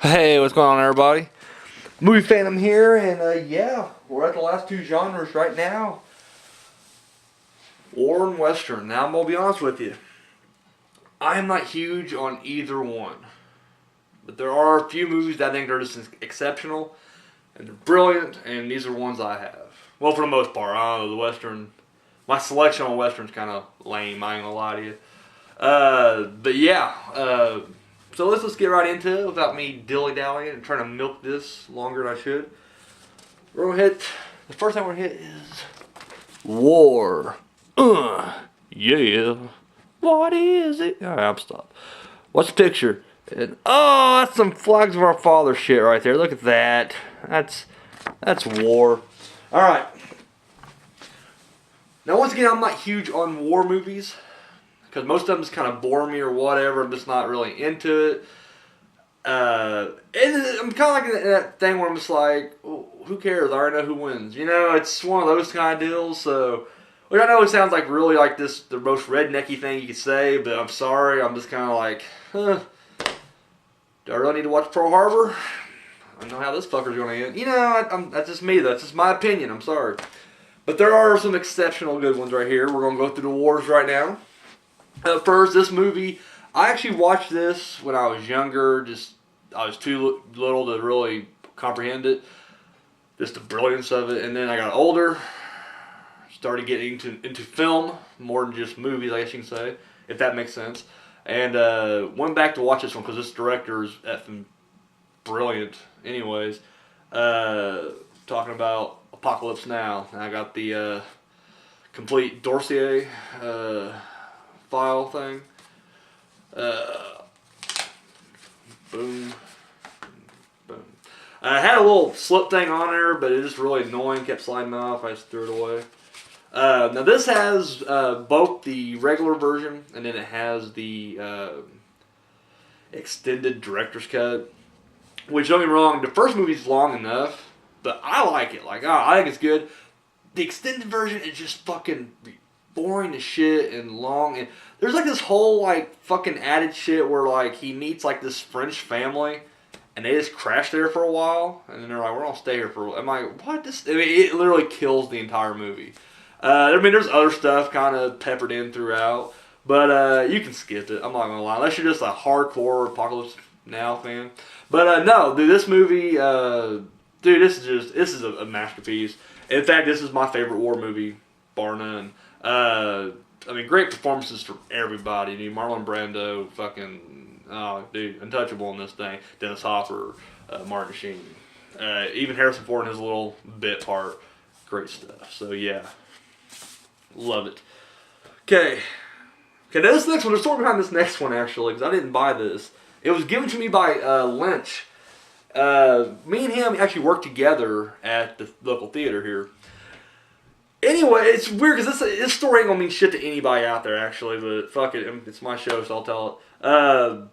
Hey, what's going on, everybody? Movie Phantom here, and yeah, we're at the last two genres right now, war and western. Now, I'm gonna be honest with you, I am not huge on either one, but there are a few movies that I think are just exceptional and they're brilliant, and these are ones I have. Well, for the most part, I don't know the western. My selection on western's kind of lame. I ain't gonna lie to you. But yeah, so let's get right into it without me dilly dallying and trying to milk this longer than I should. We're gonna hit. The first thing we're gonna hit is war. Yeah. What is it? All right, I'm stopped. What's the picture? And, oh, that's some flags of our father shit right there. Look at that. That's war. All right. Now, once again, I'm not huge on war movies because most of them just kind of bore me or whatever. I'm just not really into it. And I'm kind of like in that thing where I'm just like, well, who cares? I already know who wins. You know, it's one of those kind of deals. So, which I know it sounds like really like this the most rednecky thing you could say, but I'm sorry. I'm just kind of like, do I really need to watch Pearl Harbor? I don't know how this fucker's going to end. You know, that's just me. That's just my opinion. I'm sorry. But there are some exceptional good ones right here. We're going to go through the wars right now. First, this movie, I actually watched this when I was younger. I was too little to really comprehend it. Just the brilliance of it. And then I got older, started getting into film more than just movies, I guess you can say, if that makes sense. And went back to watch this one because this director is effing brilliant. Anyways, talking about Apocalypse Now. And I got the complete dossier file thing. Boom. Boom. I had a little slip thing on there, but it was just really annoying. Kept sliding off. I just threw it away. Now this has both the regular version and then it has the extended director's cut. Which, don't get me wrong, the first movie's long enough, but I like it. Like, I think it's good. The extended version is just fucking boring as shit and long. And there's like this whole like fucking added shit where like he meets like this French family and they just crash there for a while and then they're like, we're gonna stay here for a while. I'm like, what? It literally kills the entire movie. I mean, there's other stuff kind of peppered in throughout, but you can skip it. I'm not gonna lie, unless you're just a hardcore Apocalypse Now fan. But no, dude, this movie, dude, this is a masterpiece. In fact, this is my favorite war movie, bar none. I mean, great performances from everybody. Dude, Marlon Brando, fucking, oh, dude, untouchable in this thing. Dennis Hopper, Martin Sheen, even Harrison Ford in his little bit part. Great stuff. So yeah, love it. Okay, this next one. There's story behind this next one actually, because I didn't buy this. It was given to me by Lynch. Me and him actually worked together at the local theater here. Anyway, it's weird because this story ain't gonna mean shit to anybody out there actually, but fuck it, it's my show, so I'll tell it.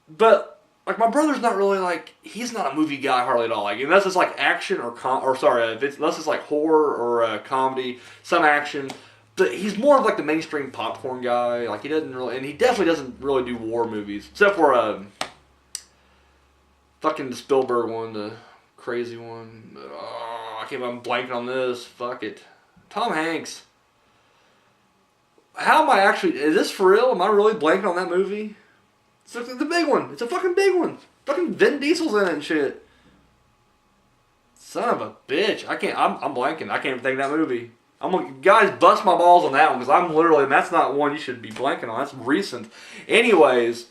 But like my brother's not really like he's not a movie guy hardly at all. Like unless it's like action unless it's like horror or comedy, some action. But he's more of like the mainstream popcorn guy. Like he doesn't really, and he definitely doesn't really do war movies, except for fucking the Spielberg one, the crazy one. Oh, I'm blanking on this. Fuck it. Tom Hanks. How am I actually? Is this for real? Am I really blanking on that movie? It's the big one. It's a fucking big one. Fucking Vin Diesel's in it and shit. Son of a bitch. I can't. I'm blanking. I can't even think of that movie. I'm gonna guys bust my balls on that one because I'm literally. That's not one you should be blanking on. That's recent. Anyways,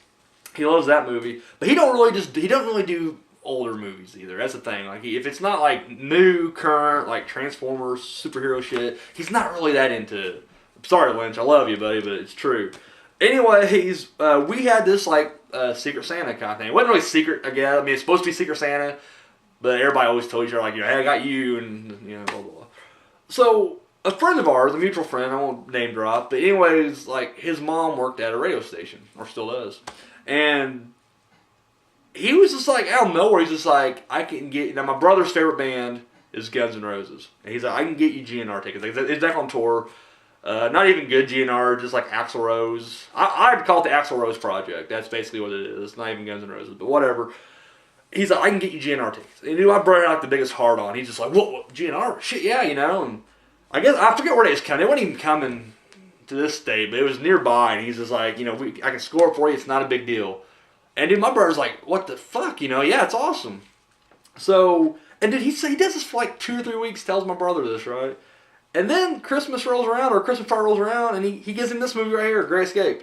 he loves that movie, but he don't really do older movies either. That's the thing. Like if it's not like new, current, like Transformers, superhero shit, he's not really that into it. Sorry, Lynch, I love you, buddy, but it's true. Anyways, we had this like Secret Santa kind of thing. It wasn't really secret, I guess. I mean, it's supposed to be Secret Santa, but everybody always told each other like, hey, I got you, and blah blah blah. So a friend of ours, a mutual friend, I won't name drop, but anyways, like his mom worked at a radio station, or still does, and he was just like out of nowhere. He's just like, I can get my brother's favorite band is Guns N' Roses, and he's like, I can get you GNR tickets. It's back on tour. Not even good GNR, just like Axl Rose. I'd call it the Axl Rose Project. That's basically what it is. It's not even Guns N' Roses, but whatever. he's like, I can get you GNR tickets. And dude, my brother had like the biggest heart on. He's just like, what GNR? Shit, yeah, you know. And I guess I forget where they was coming. They weren't even coming to this state, but it was nearby. And he's just like, you know, I can score it for you. It's not a big deal. And dude, my brother's like, what the fuck? You know, yeah, it's awesome. So, and dude, he does this for like 2 or 3 weeks. Tells my brother this, right? And then Christmas rolls around, or Christmas party rolls around, and he gives him this movie right here, Great Escape.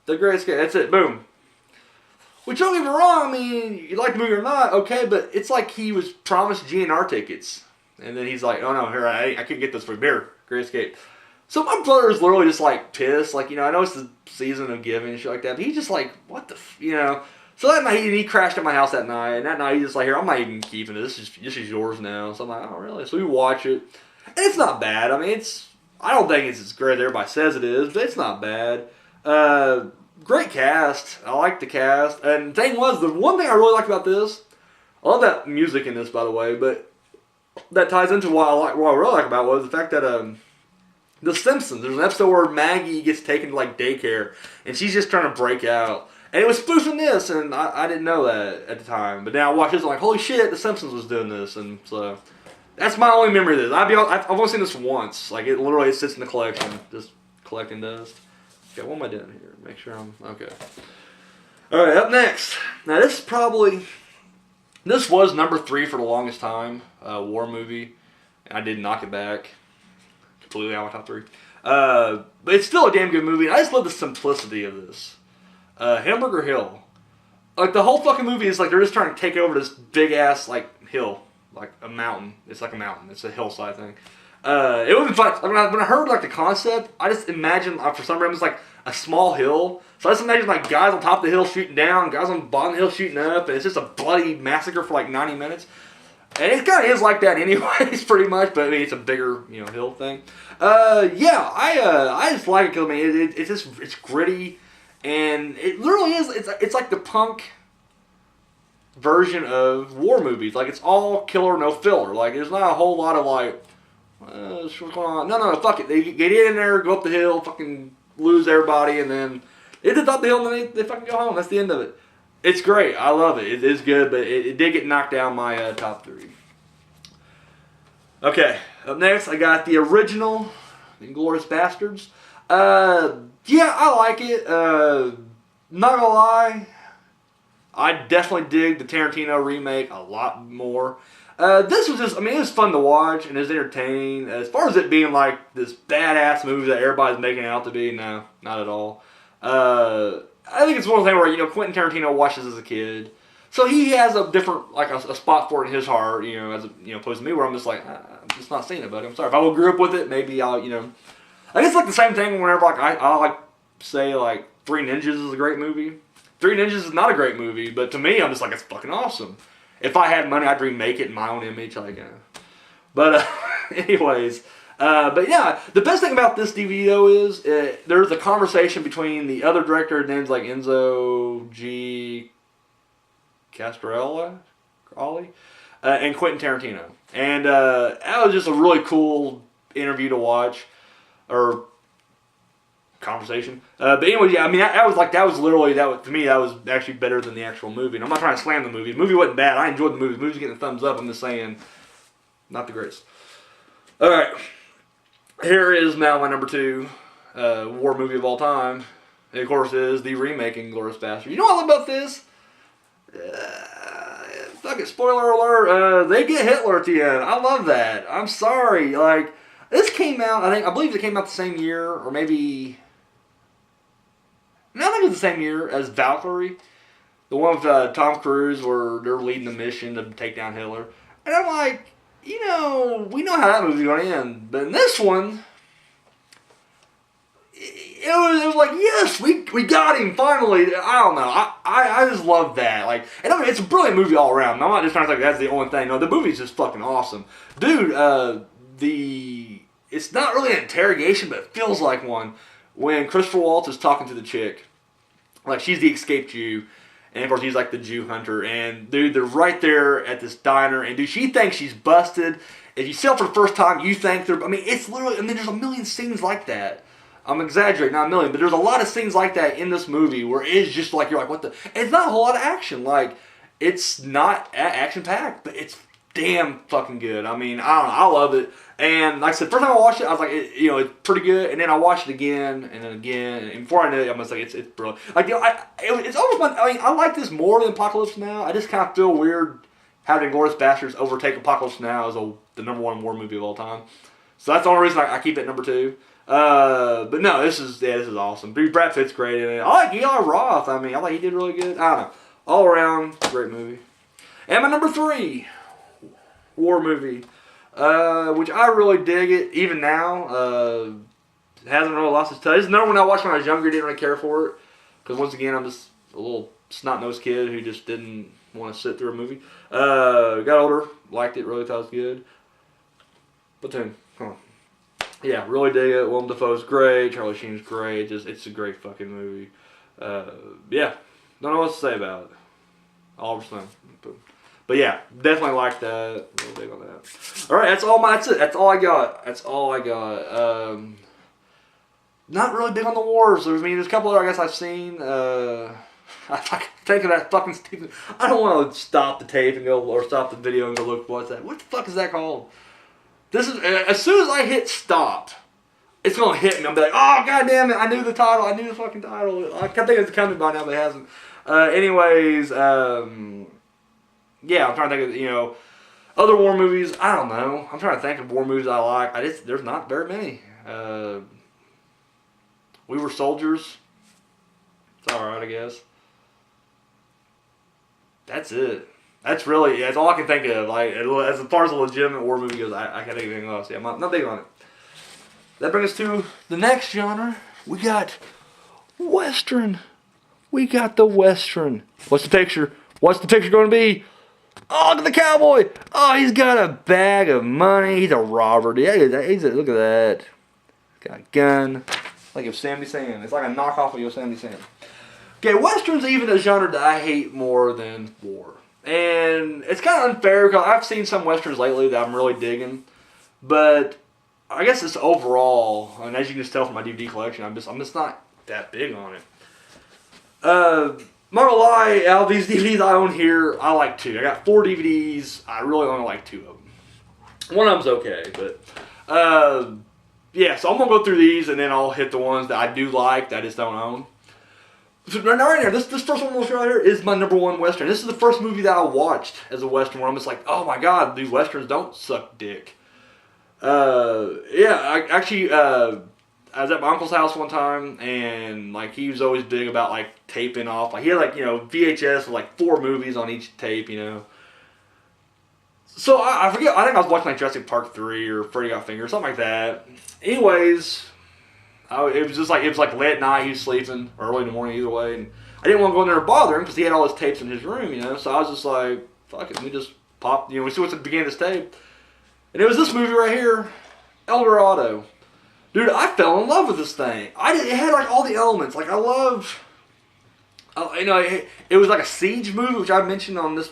The Great Escape. That's it. Boom. Which, don't get me wrong, I mean, you like the movie or not, okay, but it's like he was promised GNR tickets. And then he's like, oh no, here, I couldn't get this for beer. Great Escape. So my brother's literally just like pissed. Like, you know, I know it's the season of giving and shit like that, but he's just like, what the you know. So that night, he crashed at my house that night, and that night he's just like, here, I'm not even keeping it. This is yours now. So I'm like, oh, really? So we watch it. And it's not bad. I mean, I don't think it's as great as everybody says it is, but it's not bad. Great cast. I like the cast. And the thing was, the one thing I really liked about this, I love that music in this, by the way, but that ties into what I really like about it was the fact that The Simpsons, there's an episode where Maggie gets taken to like daycare, and she's just trying to break out. And it was spoofing this, and I didn't know that at the time. But now I watch this, I'm like, holy shit, The Simpsons was doing this. And so that's my only memory of this. I've only seen this once. Like, it literally sits in the collection, just collecting dust. Okay, what am I doing here? Make sure I'm... Okay. Alright, up next. Now, this was number 3 for the longest time. War movie. I did knock it back. Completely out of my top 3. But it's still a damn good movie. I just love the simplicity of this. Hamburger Hill. Like, the whole fucking movie is like they're just trying to take over this big-ass, like, hill. Like, a mountain. It's like a mountain. It's a hillside thing. It would be fun. Like, when I heard like the concept, I just imagined for some reason it's like a small hill. So I just imagine like guys on top of the hill shooting down, guys on the bottom of the hill shooting up, and it's just a bloody massacre for like 90 minutes. And it kind of is like that anyways, pretty much. But I mean, it's a bigger hill thing. Yeah, I just like it because I mean it's gritty, and it literally is. It's like the punk version of war movies. Like, it's all killer, no filler. Like, there's not a whole lot of like, what's going on? No, fuck it. They get in there, go up the hill, fucking lose everybody, and then they just up the hill and then they fucking go home. That's the end of it. It's great. I love it. It is good, but it did get knocked down my top 3. Okay, up next I got the original Inglourious Basterds. Yeah, I like it. Not gonna lie, I definitely dig the Tarantino remake a lot more. This was just, I mean, it was fun to watch and it was entertaining. As far as it being like this badass movie that everybody's making it out to be, no, not at all. I think it's one of the things where, Quentin Tarantino watches as a kid. So he has a different, like a spot for it in his heart, as opposed to me where I'm just like, I'm just not seeing it, buddy. I'm sorry. If I grew up with it, maybe I'll, I guess like the same thing whenever like I like say like Three Ninjas is a great movie. Three Ninjas is not a great movie, but to me, I'm just like, it's fucking awesome. If I had money, I'd remake it in my own image, like. But anyways, but yeah, the best thing about this DVD though is there's a conversation between the other director, names like Enzo G. Castrelli, and Quentin Tarantino, and that was just a really cool interview to watch, or conversation. But anyway, yeah, I mean, that was literally, to me, that was actually better than the actual movie. And I'm not trying to slam the movie. The movie wasn't bad. I enjoyed the movie. The movie's getting a thumbs up. I'm just saying, not the greatest. All right, here is now my number 2 war movie of all time. And of course, is the remake Inglourious Basterds. You know what I love about this? Fuck it, spoiler alert. They get Hitler at the end. I love that. I'm sorry. Like, this came out, I believe it came out the same year, or maybe. No, I think it was the same year as Valkyrie. The one with Tom Cruise where they're leading the mission to take down Hitler. And I'm like, we know how that movie's going to end. But in this one, it was like, yes, we got him finally. I don't know. I just love that. Like, and I mean, it's a brilliant movie all around. I'm not just trying to say that's the only thing. No, the movie's just fucking awesome. Dude, it's not really an interrogation, but it feels like one. When Christopher Waltz is talking to the chick, like, she's the escaped Jew, and of course he's like the Jew hunter, and dude, they're right there at this diner, and dude, she thinks she's busted. If you see her for the first time, you think they're, it's literally, there's a million scenes like that. I'm exaggerating, not a million, but there's a lot of scenes like that in this movie where it's just like, you're like, what the, and it's not a whole lot of action, like, It's not action packed, but it's damn fucking good. I mean, I don't know, I love it. And like I said, first time I watched it, I was like, it's pretty good. And then I watched it again and then again, and before I knew it, I was like, it's brilliant. Like, it's almost my. I mean, I like this more than Apocalypse Now. I just kind of feel weird having Glorious Bastards overtake Apocalypse Now as the number one war movie of all time. So that's the only reason I keep it number 2. But no, this is awesome. Brad Pitt's great in it. I like Eli Roth. I mean, I like he did really good. I don't know, all around great movie. And my number 3 war movie, which I really dig it even now. Hasn't really lost its touch. This is another one I watched when I was younger. Didn't really care for it because once again I'm just a little snot-nosed kid who just didn't want to sit through a movie. Got older, liked it, really thought it was good. Platoon, come on. Yeah, really dig it. Willem Dafoe's great. Charlie Sheen's great. It's a great fucking movie. Yeah, don't know what to say about it. Oliver Stone. But yeah, definitely like that. Real big on that. All right, that's it. That's all I got. Not really big on the wars. I mean, there's a couple other I guess I've seen. I think of that fucking stupid. I don't want to stop the tape and go, or stop the video and go look. What's that? What the fuck is that called? This is as soon as I hit stop, it's gonna hit me. I'm like, oh god damn it! I knew the title. I knew the fucking title. I can't think it's coming by now, but it hasn't. Anyways, yeah, I'm trying to think of other war movies. I don't know. I'm trying to think of war movies I like. There's not very many. We Were Soldiers. It's alright, I guess. That's it. That's all I can think of. Like, as far as a legitimate war movie goes, I can't think of anything else. Yeah, I'm not big on it. That brings us to the next genre. We got Western. We got the Western. What's the picture? What's the picture going to be? Oh, look at the cowboy. Oh, he's got a bag of money. He's a robber. Yeah, look at that. Got a gun. Like Yosemite Sam. It's like a knockoff of Yosemite Sam. Okay, Western's even a genre that I hate more than war. And it's kind of unfair because I've seen some Westerns lately that I'm really digging. But I guess it's overall, and as you can just tell from my DVD collection, I'm just not that big on it. Not gonna lie, out of these DVDs I own here, I like 2. I got 4 DVDs. I really only like 2 of them. One of them's okay, but yeah. So I'm gonna go through these and then I'll hit the ones that I do like that I just don't own. So right here, this first one we'll show right here is my number 1 Western. This is the first movie that I watched as a Western where I'm just like, oh my god, dude, Westerns don't suck dick. Yeah, I was at my uncle's house one time, and like he was always big about like taping off. Like he had VHS with like 4 movies on each tape, So I forget. I think I was watching like Jurassic Park 3 or Freddy Got Fingered, something like that. Anyways, it was like late at night. He was sleeping, or early in the morning, either way. And I didn't want to go in there and bother him because he had all his tapes in his room, So I was just like, fuck it, we just pop. We see what's at the beginning of this tape, and it was this movie right here, El Dorado. Dude, I fell in love with this thing. It had like all the elements. Like I love, it was like a siege movie, which I mentioned on these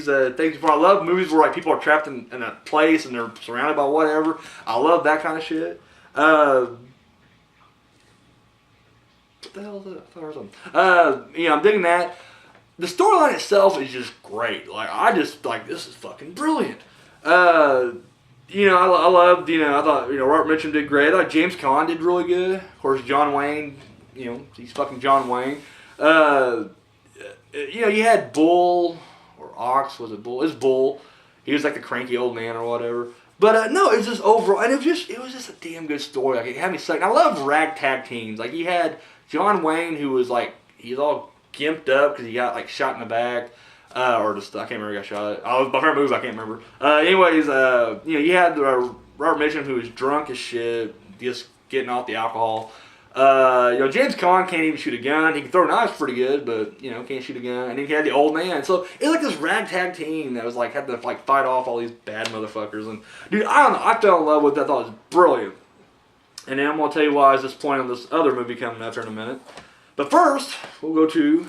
things before. I love movies where like people are trapped in a place and they're surrounded by whatever. I love that kind of shit. What the hell is that? I thought I heard something. I'm digging that. The storyline itself is just great. Like I just like this is fucking brilliant. I loved, I thought, Robert Mitchum did great. I thought James Caan did really good. Of course, John Wayne, he's fucking John Wayne. You had Bull, or Ox, was it Bull? It was Bull. He was like the cranky old man or whatever. But, no, it was just overall, and it was just a damn good story. Like, it had me sucked. I love ragtag teams. Like, you had John Wayne, who was like, he's all gimped up because he got, like, shot in the back. Or just, I can't remember who got shot. My favorite movie, I can't remember. Anyways, you had Robert Mitchum, who was drunk as shit, just getting off the alcohol. James Caan can't even shoot a gun. He can throw knives pretty good, but, can't shoot a gun. And then he had the old man. So, it was like this ragtag team that was like, had to like fight off all these bad motherfuckers. And, dude, I don't know, I fell in love with it. I thought it was brilliant. And then I'm going to tell you why I was disappointed on this other movie coming up here in a minute. But first, we'll go to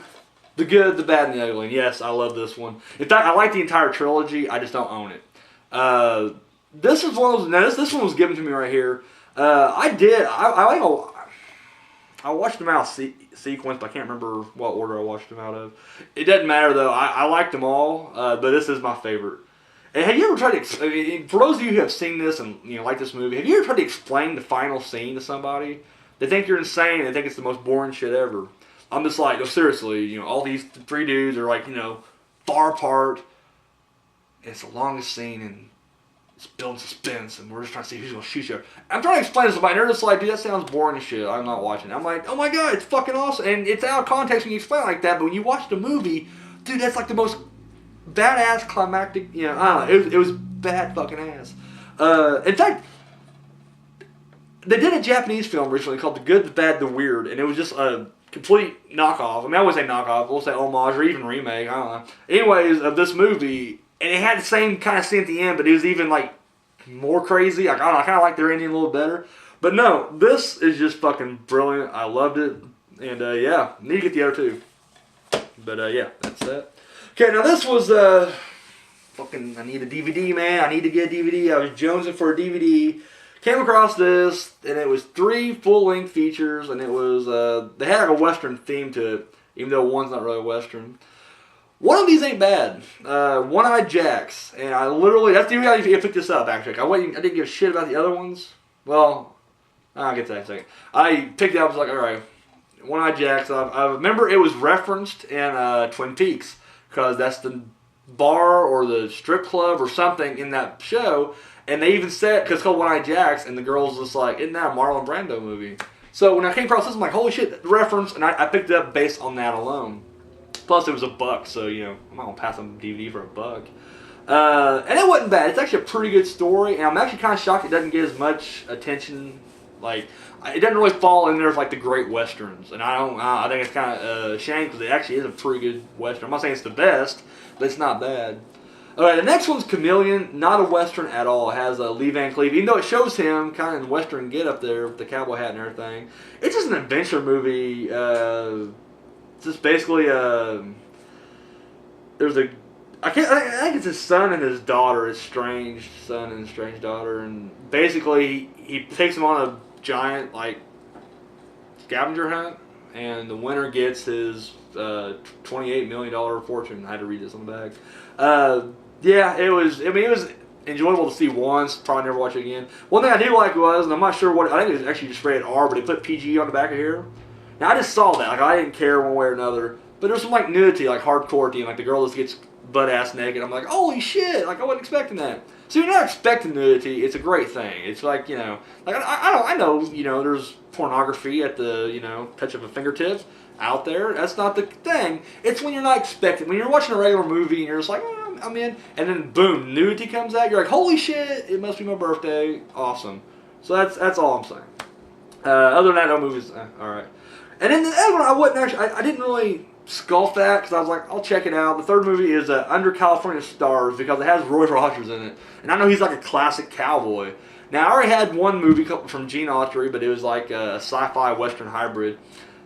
The Good, the Bad, and the Ugly. And yes, I love this one. In fact, I like the entire trilogy. I just don't own it. This is one of those. Now, this one was given to me right here. I I watched them out sequence, but I can't remember what order I watched them out of. It doesn't matter though. I liked them all, but this is my favorite. And have you ever tried to? For those of you who have seen this and like this movie, have you ever tried to explain the final scene to somebody? They think you're insane. They think it's the most boring shit ever. I'm just like, no, seriously. All these three dudes are like, far apart. It's the longest scene, and it's building suspense, and we're just trying to see who's gonna shoot you. I'm trying to explain to somebody, and they're just like, dude, that sounds boring as shit. I'm not watching it. I'm like, oh my god, it's fucking awesome. And it's out of context when you explain it like that, but when you watch the movie, dude, that's like the most badass climactic, I don't know, it was bad fucking ass. In fact, they did a Japanese film recently called The Good, the Bad, the Weird, and it was just a complete knockoff. I mean, I would say knockoff, we'll say homage or even remake, I don't know. Anyways, of this movie, and it had the same kind of scene at the end, but it was even like more crazy. Like, I don't know, I kind of like their ending a little better. But no, this is just fucking brilliant. I loved it, and yeah, need to get the other two. But yeah, that's that. Okay, now this was fucking. I need a DVD, man. I need to get a DVD. I was jonesing for a DVD. Came across this, and it was 3 full-length features, and it was they had like a Western theme to it, even though one's not really a Western. One of these ain't bad. One-Eyed Jacks, and I literally, that's the reason I picked this up, actually. I didn't give a shit about the other ones. Well, I'll get to that in a second. I picked it up, I was like, alright, One-Eyed Jacks. I remember it was referenced in Twin Peaks, because that's the bar or the strip club or something in that show, and they even said, because it's called One-Eyed Jacks, and the girl's just like, isn't that a Marlon Brando movie? So when I came across this, I'm like, holy shit, reference, and I picked it up based on that alone. Plus, it was $1, so, I'm not going to pass on DVD for $1. And it wasn't bad. It's actually a pretty good story, and I'm actually kind of shocked it doesn't get as much attention. Like, it doesn't really fall in there with, like, the great Westerns. And I think it's kind of a shame, because it actually is a pretty good Western. I'm not saying it's the best, but it's not bad. Alright, the next one's Chameleon. Not a Western at all. It has Lee Van Cleef, even though it shows him kind of in Western get up there with the cowboy hat and everything. It's just an adventure movie. Just basically, there's I think it's his son and his daughter, his strange son and his strange daughter, and basically he takes them on a giant, like, scavenger hunt, and the winner gets his $28 million fortune. I had to read this on the bag. Yeah, it was enjoyable to see once, probably never watch it again. One thing I do like was, and I'm not sure what, I think it was actually just rated R, but they put PG on the back of here. Now, I just saw that. Like, I didn't care one way or another. But there's some, like, nudity, like, hardcore theme. Like, the girl just gets butt-ass naked. I'm like, holy shit! Like, I wasn't expecting that. So, you're not expecting nudity. It's a great thing. It's like, like, I know, there's pornography at the, touch of a fingertip out there. That's not the thing. It's when you're not expecting. When you're watching a regular movie and you're just like, oh, I'm in. And then, boom, nudity comes out. You're like, holy shit, it must be my birthday. Awesome. So, that's all I'm saying. Other than that, no movies. Alright. And then the other one, I wasn't actually, I didn't really scoff at, because I was like, I'll check it out. The third movie is Under California Stars, because it has Roy Rogers in it. And I know he's like a classic cowboy. Now, I already had one movie from Gene Autry, but it was like a sci-fi western hybrid.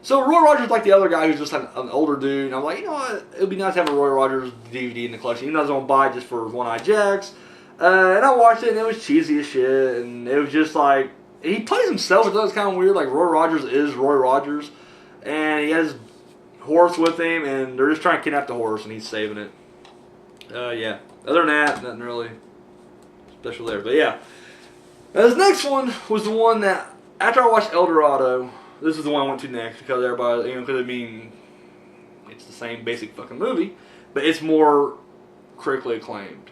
So Roy Rogers is like the other guy who's just an older dude. And I'm like, what? It would be nice to have a Roy Rogers DVD in the collection. Even though I was going to buy it just for One-Eyed Jacks. And I watched it, and it was cheesy as shit. And it was just like, he plays himself, which was kind of weird. Like, Roy Rogers is Roy Rogers. And he has horse with him, and they're just trying to kidnap the horse, and he's saving it. Yeah. Other than that, nothing really special there. But yeah. Now, this next one was the one that, after I watched El Dorado, this is the one I went to next, because everybody, it's the same basic fucking movie, but it's more critically acclaimed.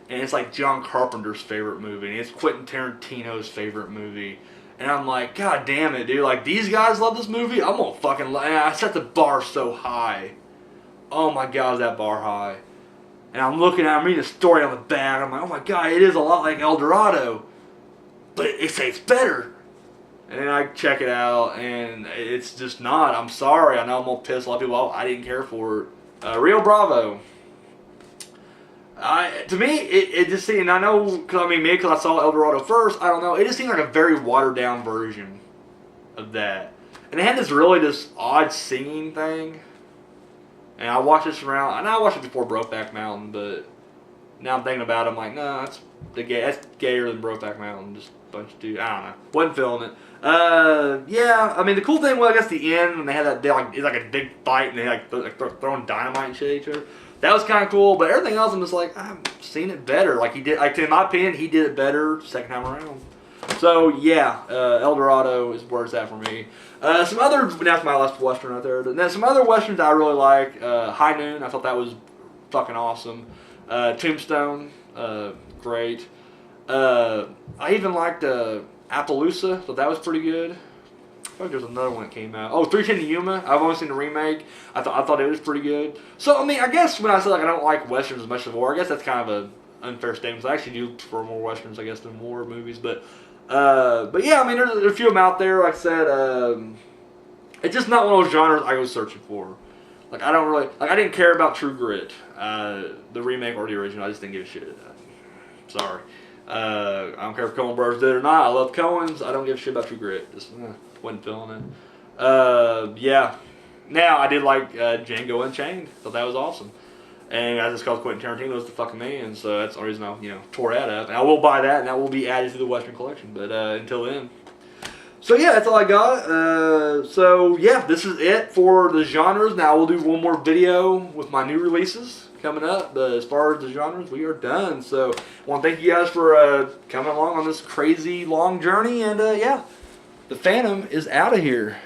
And it's like John Carpenter's favorite movie, and it's Quentin Tarantino's favorite movie. And I'm like, God damn it, dude. Like, these guys love this movie? I'm gonna fucking... I set the bar so high. Oh my God, is that bar high. And I'm reading the story on the back. I'm like, oh my God, it is a lot like El Dorado. But it's better. And then I check it out, and it's just not. I'm sorry. I know I'm gonna piss a lot of people off. I didn't care for it. Rio Bravo. To me, it just seemed, and I know, because I saw El Dorado first, I don't know, it just seemed like a very watered down version of that. And it had this odd singing thing. And I watched this around, and I watched it before Brokeback Mountain, but now I'm thinking about it, I'm like, no, that's gayer than Brokeback Mountain. Just bunch of dudes. I don't know. Wasn't feeling it. Yeah, I mean, the cool thing was, I guess, the end, when they had that, it's like a big fight, and they throwing dynamite and shit at each other. That was kind of cool, but everything else, I'm just like, I've seen it better. Like, he did, like, in my opinion, he did it better second time around. So, yeah, El Dorado is where it's at for me. Some other, that's my last Western right there. Then some other Westerns I really like. High Noon, I thought that was fucking awesome. Tombstone, great. I even liked Appaloosa, so that was pretty good. I feel like there's another one that came out. Oh, 310 to Yuma. I've only seen the remake. I thought it was pretty good. So, I mean, I guess when I say like I don't like Westerns as much as war, I guess that's kind of an unfair statement. I actually do prefer more Westerns, I guess, than war movies. But yeah, I mean, there's a few of them out there. Like I said, it's just not one of those genres I was searching for. Like, I don't really, like, I didn't care about True Grit, the remake or the original. I just didn't give a shit. Sorry. I don't care if Coen Brothers did it or not. I love Coens. I don't give a shit about True Grit. Just wasn't feeling it. Yeah. Now, I did like Django Unchained. Thought that was awesome. And as it's called, Quentin Tarantino was the fucking man. So that's the reason I, tore that up. And I will buy that, and that will be added to the Western collection. But until then. So yeah, that's all I got. So yeah, this is it for the genres. Now we'll do one more video with my new releases coming up. But as far as the genres, we are done. So I want to thank you guys for coming along on this crazy long journey. And yeah, the Phantom is out of here.